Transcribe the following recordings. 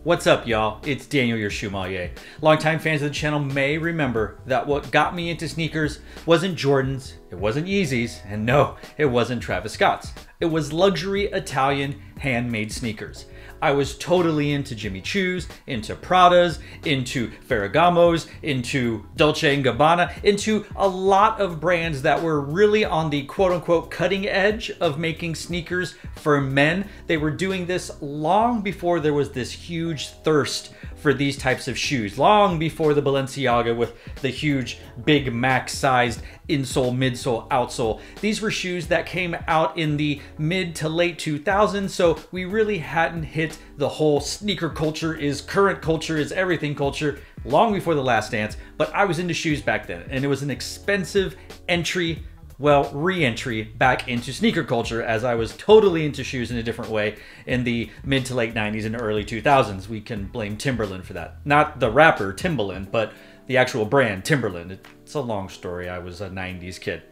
What's up, y'all? It's Daniel, your Shoemmelier. Longtime fans of the channel may remember that what got me into sneakers wasn't Jordans, it wasn't Yeezys, and no, it wasn't Travis Scott's. It was luxury Italian handmade sneakers. I was totally into Jimmy Choo's, into Prada's, into Ferragamo's, into Dolce & Gabbana, into a lot of brands that were really on the quote-unquote cutting edge of making sneakers for men. They were doing this long before there was this huge thirst for these types of shoes, long before the Balenciaga with the huge Big Mac sized insole, midsole, outsole. These were shoes that came out in the mid to late 2000s, so we really hadn't hit the whole sneaker culture is current culture is everything culture long before The Last Dance, but I was into shoes back then, and it was an expensive entry, well, re-entry back into sneaker culture, as I was totally into shoes in a different way in the mid to late 90s and early 2000s. We can blame Timberland for that. Not the rapper Timbaland, but the actual brand Timberland. It's a long story. I was a 90s kid.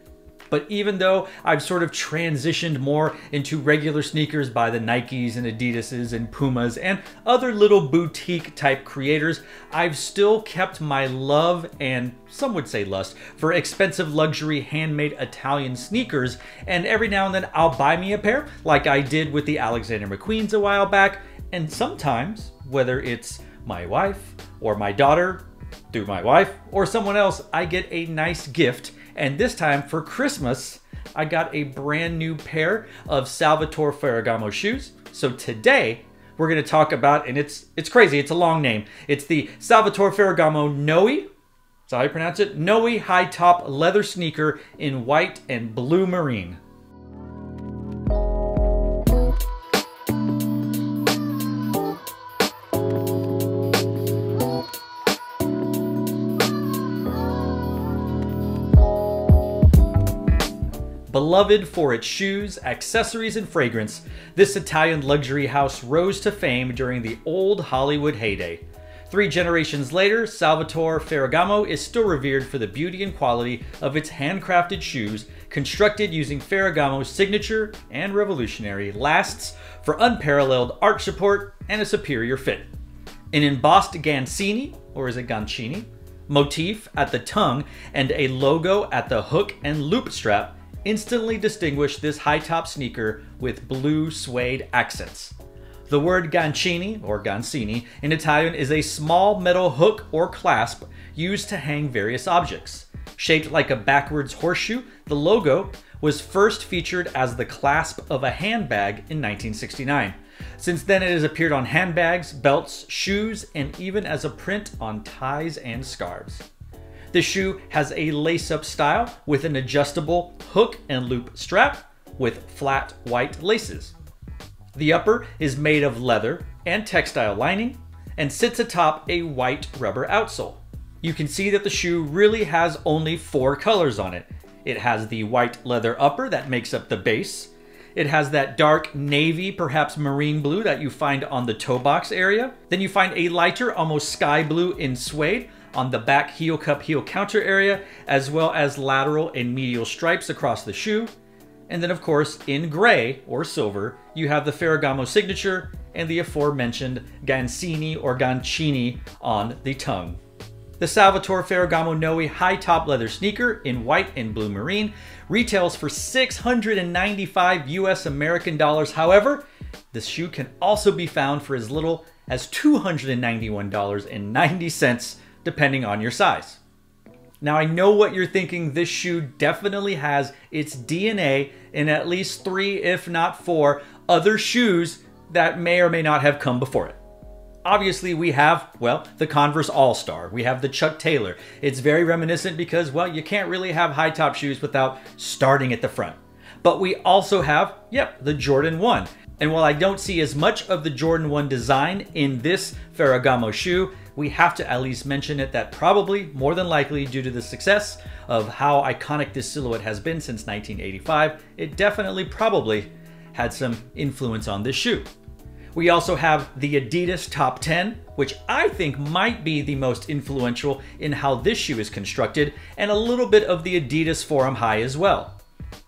But even though I've sort of transitioned more into regular sneakers by the Nikes and Adidases and Pumas and other little boutique type creators, I've still kept my love and some would say lust for expensive luxury handmade Italian sneakers. And every now and then I'll buy me a pair like I did with the Alexander McQueen's a while back. And sometimes, whether it's my wife or my daughter through my wife or someone else, I get a nice gift. And this time for Christmas, I got a brand new pair of Salvatore Ferragamo shoes. So today we're going to talk about, and it's crazy, it's a long name. It's the Salvatore Ferragamo Noe, that's how you pronounce it, Noe high top leather sneaker in white and blue marine. Beloved for its shoes, accessories, and fragrance, this Italian luxury house rose to fame during the old Hollywood heyday. 3 generations later, Salvatore Ferragamo is still revered for the beauty and quality of its handcrafted shoes, constructed using Ferragamo's signature and revolutionary lasts for unparalleled arch support and a superior fit. An embossed Gancini, or is it Gancini, motif at the tongue and a logo at the hook and loop strap instantly distinguish this high-top sneaker with blue suede accents. The word gancini, or gancini, in Italian is a small metal hook or clasp used to hang various objects. Shaped like a backwards horseshoe, the logo was first featured as the clasp of a handbag in 1969. Since then, it has appeared on handbags, belts, shoes, and even as a print on ties and scarves. The shoe has a lace-up style with an adjustable hook and loop strap with flat white laces. The upper is made of leather and textile lining and sits atop a white rubber outsole. You can see that the shoe really has only 4 colors on it. It has the white leather upper that makes up the base. It has that dark navy, perhaps marine blue that you find on the toe box area. Then you find a lighter, almost sky blue in suede on the back heel cup heel counter area, as well as lateral and medial stripes across the shoe. And then of course, in gray or silver, you have the Ferragamo signature and the aforementioned Gancini or Gancini on the tongue. The Salvatore Ferragamo Noe high top leather sneaker in white and blue marine retails for $695 US American dollars. However, this shoe can also be found for as little as $291.90 depending on your size. Now I know what you're thinking, this shoe definitely has its DNA in at least 3, if not 4, other shoes that may or may not have come before it. Obviously we have, well, the Converse All-Star, we have the Chuck Taylor. It's very reminiscent because, well, you can't really have high top shoes without starting at the front. But we also have, yep, the Jordan 1. And while I don't see as much of the Jordan 1 design in this Ferragamo shoe, we have to at least mention it that probably, more than likely, due to the success of how iconic this silhouette has been since 1985, it definitely probably had some influence on this shoe. We also have the Adidas Top 10, which I think might be the most influential in how this shoe is constructed, and a little bit of the Adidas Forum High as well.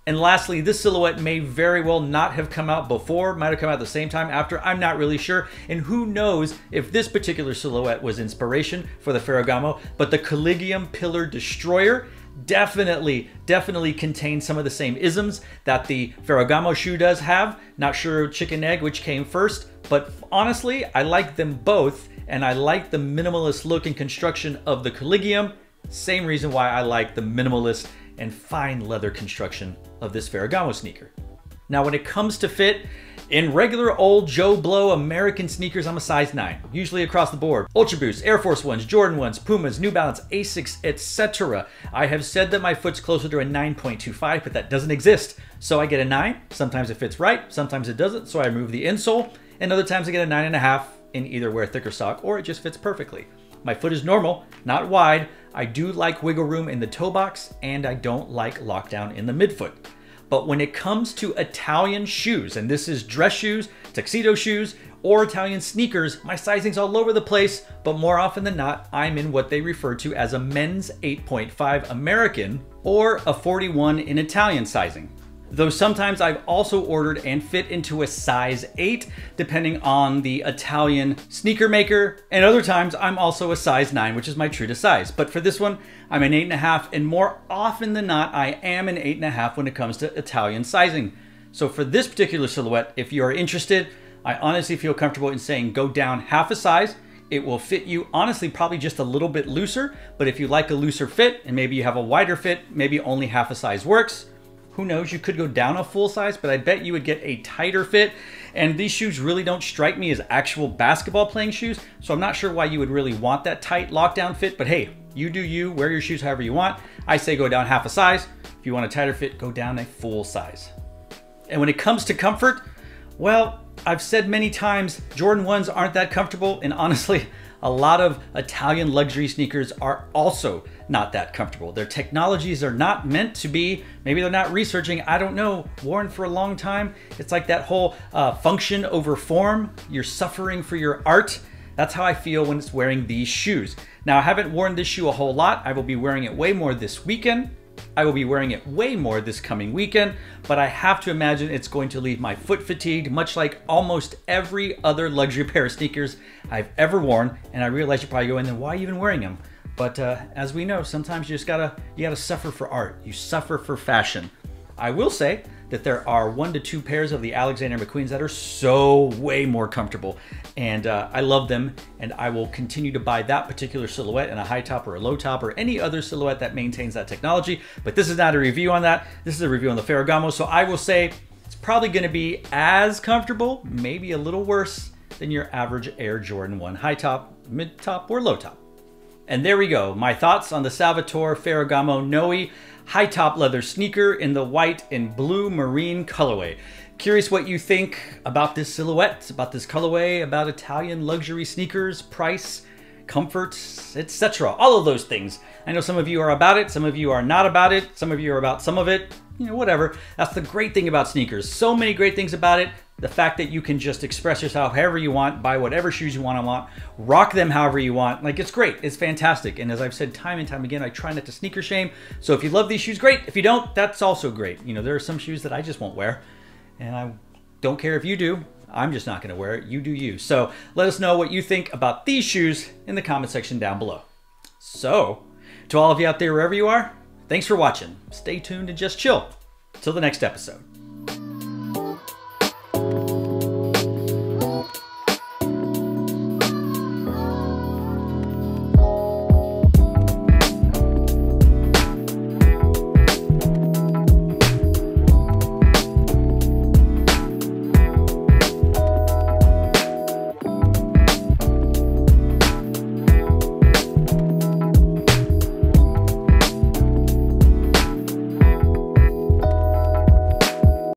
And lastly, this silhouette may very well not have come out before, might have come out at the same time after, I'm not really sure. And who knows if this particular silhouette was inspiration for the Ferragamo, but the Collegium Pillar Destroyer definitely contains some of the same isms that the Ferragamo shoe does have. Not sure chicken egg which came first, but honestly, I like them both, and I like the minimalist look and construction of the Collegium. Same reason why I like the minimalist and fine leather construction of this Ferragamo sneaker. Now, when it comes to fit, in regular old Joe Blow American sneakers, I'm a size 9, usually across the board. Ultra Boost, Air Force Ones, Jordan 1s, Pumas, New Balance, Asics, etc. I have said that my foot's closer to a 9.25, but that doesn't exist. So I get a 9. Sometimes it fits right, sometimes it doesn't, so I remove the insole. And other times I get a 9.5 in either wear thicker sock or it just fits perfectly. My foot is normal, not wide. I do like wiggle room in the toe box, and I don't like lockdown in the midfoot. But when it comes to Italian shoes, and this is dress shoes, tuxedo shoes, or Italian sneakers, my sizing's all over the place, but more often than not, I'm in what they refer to as a men's 8.5 American or a 41 in Italian sizing. Though sometimes I've also ordered and fit into a size 8, depending on the Italian sneaker maker, and other times I'm also a size 9, which is my true to size. But for this one, I'm an 8.5, and more often than not, I am an 8.5 when it comes to Italian sizing. So for this particular silhouette, if you are interested, I honestly feel comfortable in saying go down half a size. It will fit you, honestly, probably just a little bit looser, but if you like a looser fit, and maybe you have a wider fit, maybe only half a size works. Who knows, you could go down a full size, but I bet you would get a tighter fit. And these shoes really don't strike me as actual basketball playing shoes, so I'm not sure why you would really want that tight lockdown fit, but hey, you do you, wear your shoes however you want. I say go down half a size. If you want a tighter fit, go down a full size. And when it comes to comfort, well, I've said many times, Jordan 1s aren't that comfortable, and honestly, a lot of Italian luxury sneakers are also not that comfortable. Their technologies are not meant to be, maybe they're not researching, I don't know, worn for a long time. It's like that whole function over form. You're suffering for your art. That's how I feel when it's wearing these shoes. Now, I haven't worn this shoe a whole lot. I will be wearing it way more this weekend. I will be wearing it way more this coming weekend, but I have to imagine it's going to leave my foot fatigued, much like almost every other luxury pair of sneakers I've ever worn. And I realize you're probably going, then why are you even wearing them? But as we know, sometimes you gotta suffer for art. You suffer for fashion. I will say that there are 1 to 2 pairs of the Alexander McQueens that are so way more comfortable, and I love them, and I will continue to buy that particular silhouette in a high top or a low top or any other silhouette that maintains that technology. But this is not a review on that. This is a review on the Ferragamo, so I will say it's probably gonna be as comfortable, maybe a little worse than your average Air Jordan 1 high top, mid top, or low top. And there we go, my thoughts on the Salvatore Ferragamo Noe high top leather sneaker in the white and blue marine colorway. Curious what you think about this silhouette, about this colorway, about Italian luxury sneakers, price, comfort, etc. All of those things. I know some of you are about it, some of you are not about it, some of you are about some of it, you know, whatever. That's the great thing about sneakers. So many great things about it. The fact that you can just express yourself however you want, buy whatever shoes you want, rock them however you want. Like, it's great, it's fantastic. And as I've said time and time again, I try not to sneaker shame. So if you love these shoes, great. If you don't, that's also great. You know, there are some shoes that I just won't wear, and I don't care if you do. I'm just not gonna wear it, you do you. So let us know what you think about these shoes in the comment section down below. So, to all of you out there, wherever you are, thanks for watching. Stay tuned and just chill. Till the next episode.